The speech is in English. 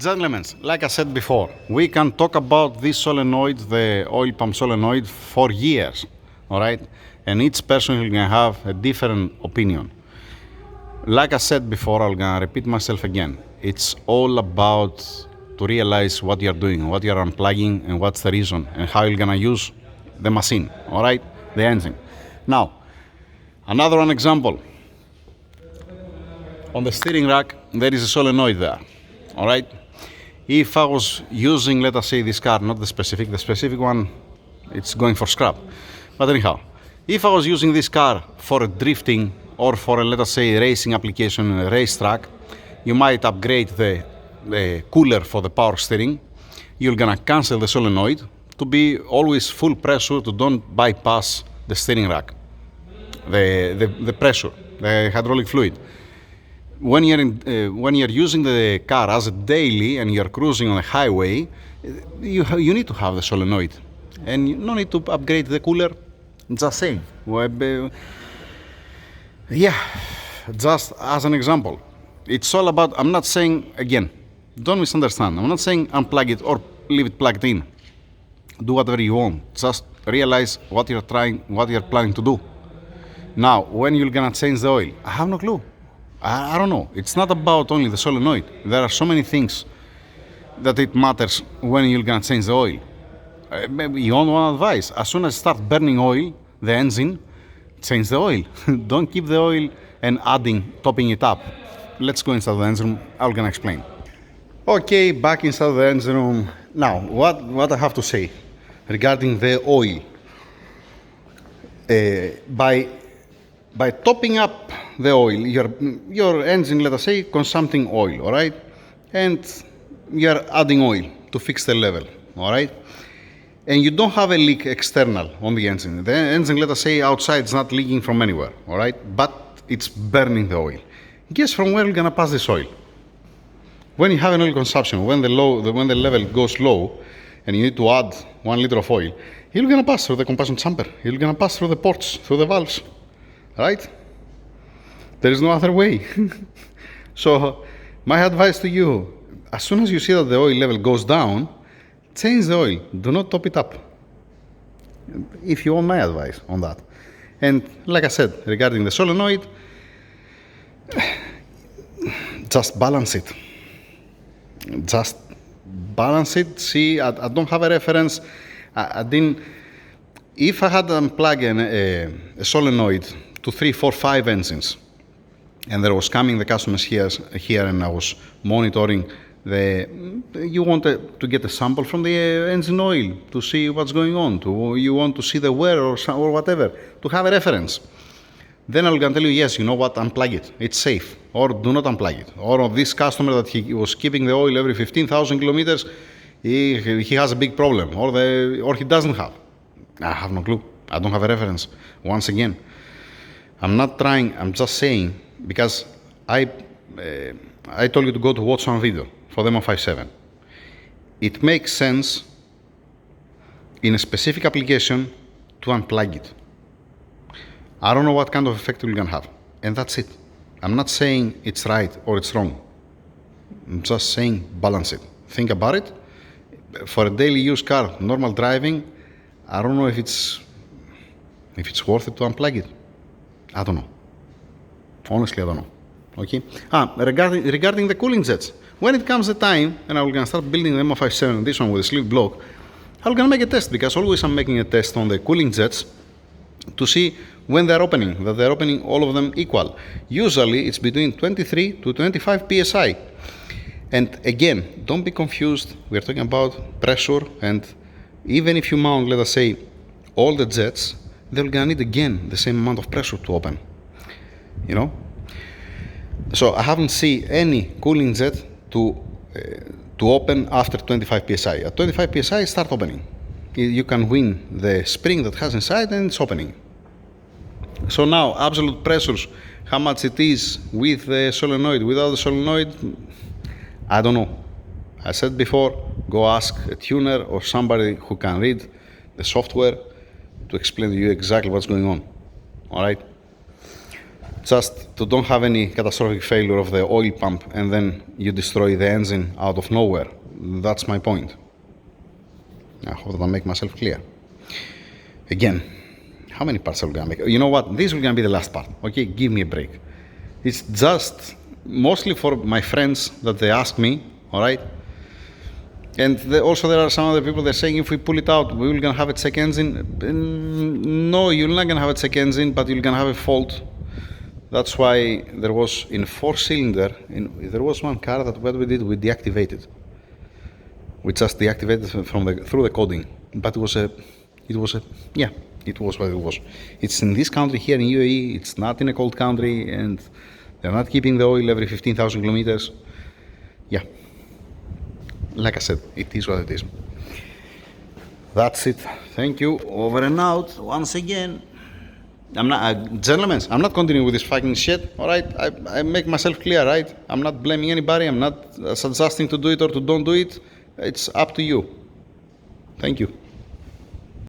Gentlemen, like I said before, we can talk about this solenoid, the oil pump solenoid, for years, all right? And each person is gonna have a different opinion. Like I said before, I'm gonna repeat myself again. It's all about to realize what you're doing, what you're unplugging, and what's the reason, and how you're gonna use the machine, all right? The engine. Now, another one example. On the steering rack, there is a solenoid there, all right? If I was using, let us say, this car, not the specific one, it's going for scrap. But anyhow, if I was using this car for a drifting or for a, let us say, racing application, a racetrack, you might upgrade the cooler for the power steering. You're gonna cancel the solenoid to be always full pressure to don't bypass the steering rack, the pressure, the hydraulic fluid. When you're using the car as a daily and you're cruising on the highway, you need to have the solenoid, and you no need to upgrade the cooler. Just saying. Yeah, just as an example, it's all about. I'm not saying again. Don't misunderstand. I'm not saying unplug it or leave it plugged in. Do whatever you want. Just realize what you're planning to do. Now, when you're gonna change the oil, I have no clue. I don't know. It's not about only the solenoid. There are so many things that it matters when you're gonna change the oil. Maybe you want one advice. As soon as it starts burning oil, the engine, change the oil. Don't keep the oil and topping it up. Let's go inside the engine room. I'm gonna explain. Okay, back inside the engine room. Now, what I have to say regarding the oil. By topping up the oil, your engine, let us say, consuming oil, all right? And you're adding oil to fix the level, all right? And you don't have a leak external on the engine. The engine, let us say, outside is not leaking from anywhere, all right? But it's burning the oil. Guess from where you're gonna pass this oil? When you have an oil consumption, when the level goes low, and you need to add 1 liter of oil, you're gonna pass through the combustion chamber. You're gonna pass through the ports, through the valves. Right? There is no other way. So, my advice to you, as soon as you see that the oil level goes down, change the oil. Do not top it up. If you want my advice on that. And like I said, regarding the solenoid, just balance it. Just balance it. See, I don't have a reference. I didn't. If I had unplugged a solenoid to 3, 4, 5 engines, and there was coming the customers here, and I was monitoring you wanted to get a sample from the engine oil to see what's going on. You want to see the wear or whatever to have a reference. Then I'm gonna tell you, yes, you know what, unplug it. It's safe, or do not unplug it. Or this customer that he was keeping the oil every 15,000 kilometers, he has a big problem, or he doesn't have. I have no clue. I don't have a reference. Once again, I'm not trying. I'm just saying because I told you to go to watch one video for the M57. It makes sense in a specific application to unplug it. I don't know what kind of effect you're gonna have, and that's it. I'm not saying it's right or it's wrong. I'm just saying balance it. Think about it. For a daily use car, normal driving, I don't know if it's worth it to unplug it. I don't know. Honestly, I don't know. Okay. Regarding the cooling jets, when it comes the time, and I'm gonna start building the M57, this one with a sleeve block, I'm gonna make a test because always I'm making a test on the cooling jets to see when they're opening, that they're opening all of them equal. Usually it's between 23 to 25 psi. And again, don't be confused. We're talking about pressure, and even if you mount, let us say, all the jets, they're gonna need again the same amount of pressure to open. You know? So I haven't seen any cooling jet to open after 25 psi. At 25 psi, start opening. You can win the spring that has inside, and it's opening. So now, absolute pressures, how much it is with the solenoid, without the solenoid, I don't know. I said before, go ask a tuner or somebody who can read the software to explain to you exactly what's going on. All right? just to don't have any catastrophic failure of the oil pump and then you destroy the engine out of nowhere. That's my point. I hope that I make myself clear. Again, how many parts are we gonna make? You know what? This is gonna be the last part. Okay, give me a break. It's just mostly for my friends that they ask me, all right? And also there are some other people that are saying if we pull it out, we're gonna have a check engine. No, you're not gonna have a check engine, but you're gonna have a fault. That's why there was in 4-cylinder, there was one car that what we did, we deactivated. We just deactivated through the coding, but it was what it was. It's in this country here in UAE. It's not in a cold country, and they're not keeping the oil every 15,000 kilometers. Yeah, like I said, it is what it is. That's it. Thank you. Over and out once again. I'm not, gentlemen, I'm not continuing with this fucking shit, all right? I make myself clear, right? I'm not blaming anybody. I'm not suggesting to do it or to don't do it. It's up to you. Thank you.